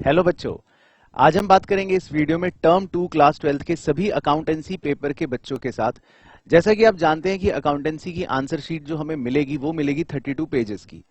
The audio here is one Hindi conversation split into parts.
हेलो बच्चों, आज हम बात करेंगे इस वीडियो में टर्म 2 क्लास 12 के सभी अकाउंटेंसी पेपर के बच्चों के साथ। जैसा कि आप जानते हैं कि अकाउंटेंसी की आंसर शीट जो हमें मिलेगी वो मिलेगी 32 पेजेस की।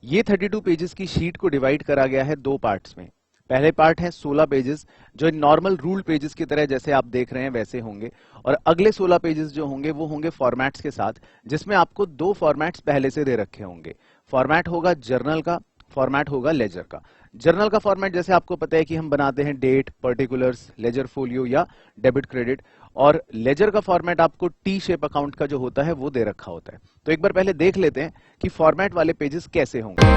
ये 32 पेजेस की शीट को डिवाइड करा गया है दो पार्ट्स में। पहले पार्ट है 16 पेजेस जो नॉर्मल रूल पेजेस की तरह जैसे आप देख रहे हैं वैसे होंगे, और अगले 16 पेजेस जो होंगे वो होंगे फॉर्मेट्स के साथ, जिसमें आपको दो फॉर्मेट्स पहले से दे रखे होंगे। फॉर्मेट होगा जर्नल का, फॉर्मेट होगा लेजर का। जर्नल का फॉर्मेट जैसे आपको पता है कि हम बनाते हैं डेट, पर्टिकुलर्स, लेजर फोलियो या डेबिट क्रेडिट, और लेजर का फॉर्मेट आपको टी शेप अकाउंट का जो होता है वो दे रखा होता है। तो एक बार पहले देख लेते हैं कि फॉर्मेट वाले पेजेस कैसे होंगे।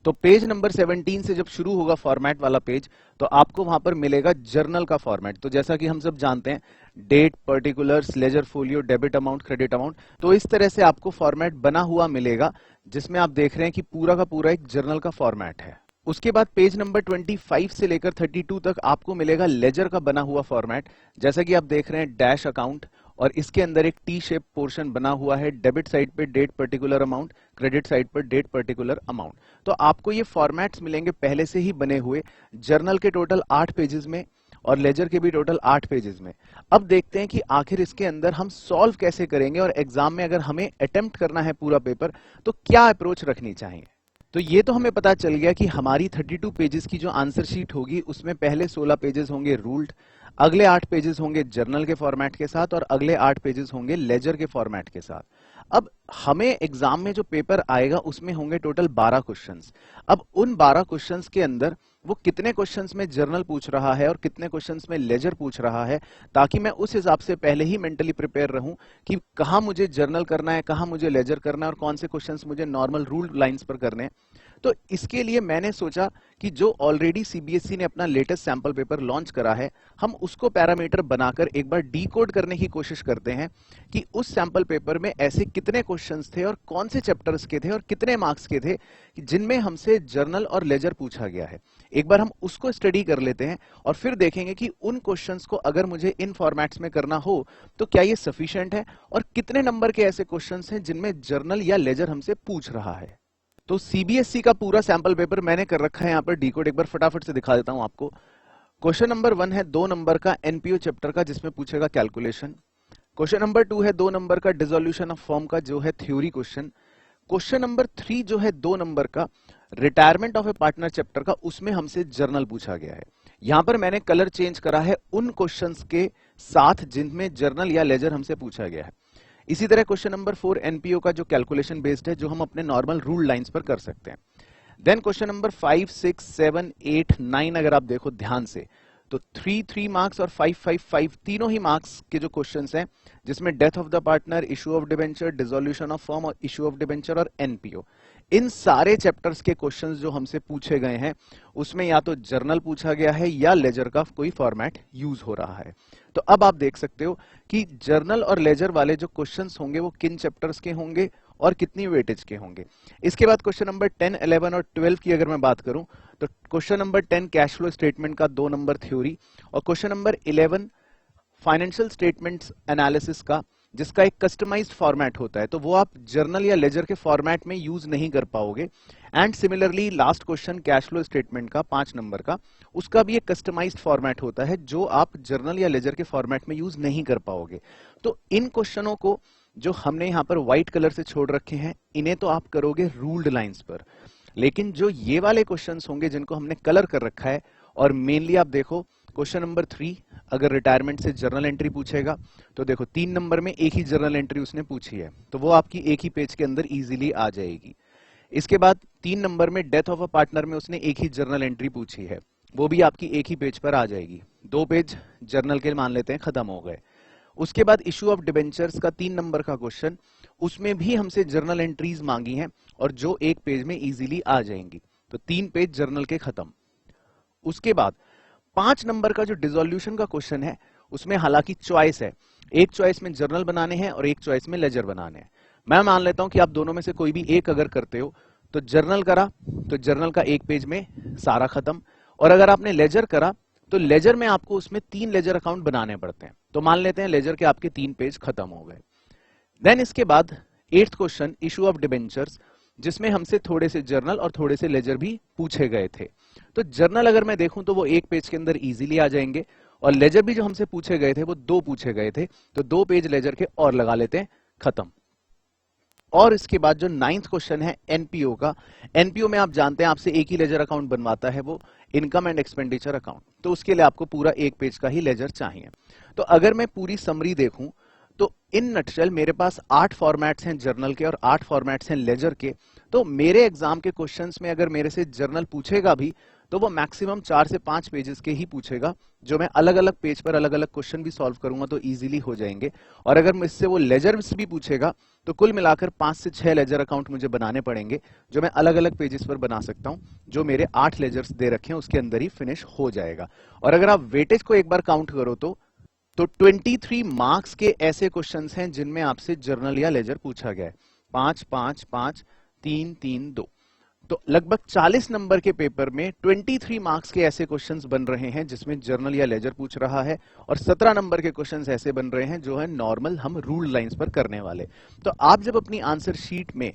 तो पेज नंबर 17 से जब शुरू होगा फॉर्मेट वाला पेज, तो आपको वहां पर मिलेगा जर्नल का फॉर्मेट। तो जैसा कि हम सब जानते हैं, date, particulars, ledger folio, debit amount, credit amount, तो इस तरह से आपको फॉर्मेट बना हुआ मिलेगा जिसमें आप देख रहे हैं कि पूरा का पूरा एक जर्नल का फॉर्मेट है। उसके बाद पेज नंबर 25 से लेकर 32 तक आपको मिलेगा लेजर का बना हुआ फॉर्मेट। जैसा कि आप देख रहे हैं, डैश अकाउंट, और इसके अंदर एक टी शेप पोर्शन बना हुआ है। डेबिट साइड पे date particular amount, credit side पर डेट पर्टिकुलर अमाउंट। तो आपको ये फॉर्मेट्स मिलेंगे पहले से ही बने हुए, जर्नल के टोटल 8 पेजेस में और लेजर के भी टोटल 8 पेजेस में। अब देखते हैं कि आखिर इसके अंदर हम सॉल्व कैसे करेंगे, और एग्जाम में अगर हमें अटेम्प्ट करना है पूरा पेपर तो क्या अप्रोच रखनी चाहिए। तो ये तो हमें पता चल गया कि हमारी 32 पेजेस की जो आंसर शीट होगी उसमें पहले 16 पेजेस होंगे रूल्ड, अगले 8 पेजेस होंगे जर्नल के फॉर्मेट के साथ, और अगले 8 पेजेस होंगे लेजर के फॉर्मेट के साथ। अब हमें एग्जाम में जो पेपर आएगा उसमें होंगे टोटल 12 क्वेश्चंस। अब उन 12 क्वेश्चंस के अंदर वो कितने क्वेश्चंस में जर्नल पूछ रहा है और कितने क्वेश्चंस में लेजर पूछ रहा है, ताकि मैं उस हिसाब से पहले ही मेंटली प्रिपेयर रहूं कि कहां मुझे जर्नल करना है, कहां मुझे लेजर करना है, और कौन से क्वेश्चंस मुझे नॉर्मल रूल लाइंस पर करने हैं। तो इसके लिए मैंने सोचा कि जो ऑलरेडी सीबीएसई ने अपना लेटेस्ट सैंपल पेपर लॉन्च करा है, हम उसको पैरामीटर बनाकर एक बार डीकोड करने की कोशिश करते हैं कि उस सैंपल पेपर में ऐसे कितने क्वेश्चंस थे और कौन से चैप्टर्स के थे और कितने मार्क्स के थे जिनमें हमसे जर्नल और लेजर पूछा गया है। एक बार हम उसको स्टडी कर लेते हैं और फिर देखेंगे कि उन क्वेश्चंस को अगर मुझे इन फॉर्मेट्स में करना हो तो क्या ये सफिशिएंट है, और कितने नंबर के ऐसे क्वेश्चंस हैं जिनमें जर्नल या लेजर हमसे पूछ रहा है। तो सीबीएसई का पूरा सैंपल पेपर मैंने कर रखा है यहाँ पर डीकोड, एक बार फटाफट से दिखा देता हूं आपको। क्वेश्चन नंबर 1 है 2 नंबर का एनपीओ चैप्टर का, जिसमें पूछेगा कैलकुलेशन। क्वेश्चन नंबर 2 है 2 नंबर का डिसोल्यूशन ऑफ फॉर्म का, जो है थ्योरी क्वेश्चन। क्वेश्चन नंबर 3 जो है 2 नंबर का retirement of A partner chapter का, उसमें हमसे जर्नल पूछा गया है। यहां पर मैंने कलर चेंज करा है उन क्वेश्चंस के साथ जिनमें जर्नल या लेजर हमसे पूछा गया है। इसी तरह क्वेश्चन नंबर 4 एनपीओ का, जो कैलकुलेशन बेस्ड है, जो हम अपने नॉर्मल रूल लाइंस पर कर सकते हैं। देन क्वेश्चन नंबर 5, 6, 7, 8, 9 अगर आप देखो ध्यान से, तो 3 मार्क्स और 5 तीनों ही मार्क्स के जो क्वेश्चंस हैं, जिसमें death of the partner, issue of debenture, dissolution of firm और इशू ऑफ डिबेंचर और एनपीओ, इन सारे चैप्टर्स के क्वेश्चंस जो हमसे पूछे गए हैं उसमें या तो जर्नल पूछा गया है या लेजर का कोई फॉर्मेट यूज हो रहा है। तो अब आप देख सकते हो कि जर्नल और लेजर वाले जो क्वेश्चंस होंगे वो किन चैप्टर्स के होंगे और कितनी वेटेज के होंगे। इसके बाद क्वेश्चन नंबर 10, 11 और 12 की अगर मैं बात करूं, तो question number 10 cash flow statement का 2 नंबर थ्योरी, और question number 11 financial statements analysis का, जिसका एक कस्टमाइज्ड फॉर्मेट होता है, तो वो आप जर्नल या लेजर के फॉर्मेट में यूज नहीं कर पाओगे। And similarly last question cash flow statement का 5 नंबर का, उसका भी एक कस्टमाइज्ड फॉर्मेट होता है जो आप जर्नल या लेजर के फॉर्मेट में यूज नहीं कर पाओगे। तो इन क्वेश्चनों को जो हमने यहाँ पर व्हाइट कलर से छोड़ रखे हैं, इन्हें तो आप करोगे रूल्ड लाइंस पर, लेकिन जो ये वाले क्वेश्चंस होंगे जिनको हमने कलर कर रखा है, और मेनली आप देखो क्वेश्चन नंबर 3 अगर रिटायरमेंट से जर्नल एंट्री पूछेगा, तो देखो 3 नंबर में एक ही जर्नल एंट्री उसने पूछी है, तो वो आपकी एक ही पेज के अंदर इजीली आ जाएगी। इसके बाद 3 नंबर में डेथ ऑफ अ पार्टनर में उसने एक ही जर्नल एंट्री पूछी है, वो भी आपकी एक ही पेज पर आ जाएगी। 2 पेज जर्नल के मान लेते हैं खत्म हो गए। उसके बाद इशू ऑफ डिबेंचर्स का 3 नंबर का क्वेश्चन, उसमें भी हमसे जर्नल एंट्रीज मांगी हैं और जो एक पेज में इजीली आ जाएंगी, तो 3 पेज जर्नल के खत्म। उसके बाद 5 नंबर का जो डिसोल्यूशन का क्वेश्चन है, उसमें हालांकि चॉइस है, एक चॉइस में जर्नल बनाने हैं और एक चॉइस में लेजर बनाने हैं। मैं मान लेता हूं कि आप दोनों में से कोई भी एक अगर करते हो, तो जर्नल करा तो जर्नल का एक पेज में सारा खत्म, और अगर आपने लेजर करा तो लेजर में आपको उसमें 3 लेजर अकाउंट बनाने पड़ते हैं। तो मान लेते हैं लेजर के आपके 3 पेज खत्म हो गए। देन इसके बाद 8th question, issue of debentures, जिसमें हमसे थोड़े से जर्नल और थोड़े से लेजर भी पूछे गए थे। तो जर्नल अगर मैं देखूं तो वो एक पेज के अंदर इजीली आ जाएंगे, और लेजर भी जो हमसे पूछे गए थे वो 2 पूछे गए थे, तो 2 पेज लेजर के और लगा लेते हैं, खत्म। और इसके बाद जो 9th क्वेश्चन है एनपीओ का, एनपीओ में आप जानते हैं आपसे एक ही लेजर अकाउंट बनवाता है, वो इनकम एंड एक्सपेंडिचर अकाउंट। तो उसके लिए आपको पूरा एक पेज का ही लेजर चाहिए। तो अगर मैं पूरी समरी देखूं तो इन नटशेल मेरे पास 8 फॉर्मेट्स हैं जर्नल के और 8 फॉर्मेट्स हैं लेजर के। तो मेरे एग्जाम के क्वेश्चंस में अगर मेरे से जर्नल पूछेगा भी तो वो मैक्सिमम 4 से 5 पेजेस के ही पूछेगा, जो मैं अलग अलग पेज पर अलग अलग क्वेश्चन भी सॉल्व करूंगा तो इजीली हो जाएंगे। और अगर मुझसे वो लेजर्स भी पूछेगा तो कुल मिलाकर 5 से 6 लेजर अकाउंट मुझे बनाने पड़ेंगे, जो मैं अलग अलग पेजेस पर बना सकता हूं। जो मेरे 8 लेजर्स दे रखे हैं उसके अंदर ही फिनिश हो जाएगा। और अगर आप वेटेज को एक बार काउंट करो तो 23 मार्क्स के ऐसे क्वेश्चंस हैं जिनमें आपसे जर्नल या लेजर पूछा गया है। 5 5 5 3 3 2, तो लगभग 40 नंबर के पेपर में 23 मार्क्स के ऐसे क्वेश्चंस बन रहे हैं जिसमें जर्नल या लेजर पूछ रहा है, और 17 नंबर के क्वेश्चंस ऐसे बन रहे हैं जो है नॉर्मल हम रूल्ड लाइंस पर करने वाले। तो आप जब अपनी आंसर शीट में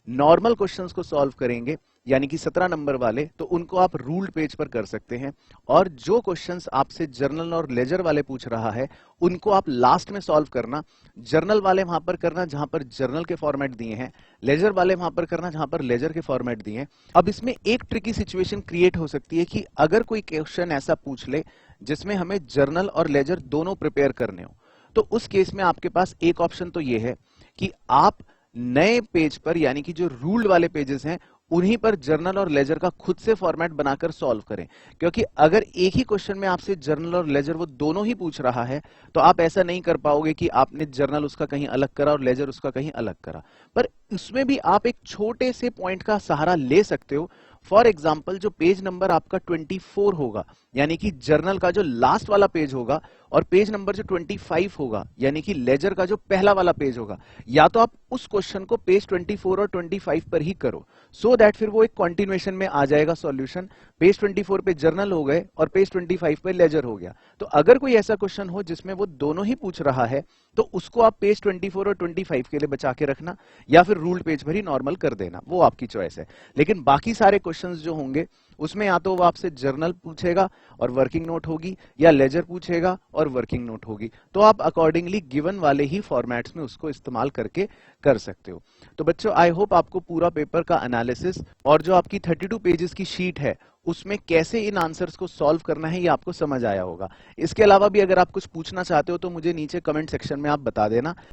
नॉर्मल क्वेश्चंस को सॉल्व करेंगे, यानी कि 17 नंबर वाले, तो उनको आप रूल्ड पेज पर कर सकते हैं। और जो क्वेश्चंस आपसे जर्नल और लेजर वाले पूछ रहा है उनको आप लास्ट में सॉल्व करना। जर्नल वाले वहां पर करना जहां पर जर्नल के फॉर्मेट दिए हैं, लेजर वाले वहां पर करना जहां पर लेजर के फॉर्मेट दिए हैं। अब इसमें एक ट्रिकी सिचुएशन क्रिएट हो सकती है कि अगर कोई क्वेश्चन ऐसा पूछ ले जिसमें हमें जर्नल और लेजर दोनों प्रिपेयर करने हो, तो उस केस में आपके पास एक ऑप्शन तो ये है कि आप नए पेज पर, यानी कि जो रूल्ड वाले पेजेस हैं उन्हीं पर जर्नल और लेजर का खुद से फॉर्मेट बनाकर सॉल्व करें। क्योंकि अगर एक ही क्वेश्चन में आपसे जर्नल और लेजर वो दोनों ही पूछ रहा है तो आप ऐसा नहीं कर पाओगे कि आपने जर्नल उसका कहीं अलग करा और लेजर उसका कहीं अलग करा। पर उसमें भी आप एक छोटे से पॉइंट का सहारा ले सकते हो। फॉर एग्जाम्पल, जो पेज नंबर आपका 24 होगा, यानी कि जर्नल का जो लास्ट वाला पेज होगा, और पेज नंबर जो 25 होगा, यानी कि लेजर का जो पहला वाला पेज होगा, या तो आप उस क्वेश्चन को पेज 24 और 25 पर ही करो, सो दैट फिर वो एक कंटिन्यूएशन में आ जाएगा सॉल्यूशन। पेज 24 पे जर्नल हो गए और पेज 25 पे लेजर हो गया। तो अगर कोई ऐसा क्वेश्चन हो जिसमें वो दोनों ही पूछ रहा है तो उसको आप पेज 24 और 25 के लिए बचा के रखना, या फिर रूल्ड पेज पर ही नॉर्मल कर देना, वो आपकी चॉइस है। लेकिन बाकी सारे क्वेश्चंस जो होंगे उसमें या तो वो आपसे जर्नल पूछेगा और वर्किंग नोट होगी, या लेजर पूछेगा और वर्किंग नोट होगी। तो आप अकॉर्डिंगली गिवन वाले ही फॉर्मेट्स में उसको इस्तेमाल करके कर सकते हो। तो बच्चों, आई होप आपको पूरा पेपर का एनालिसिस और जो आपकी 32 पेजेस की शीट है उसमें कैसे इन आंसर्स को सॉल्व करना है ये आपको समझ आया होगा। इसके अलावा भी अगर आप कुछ पूछना चाहते हो तो मुझे नीचे कमेंट सेक्शन में आप बता देना।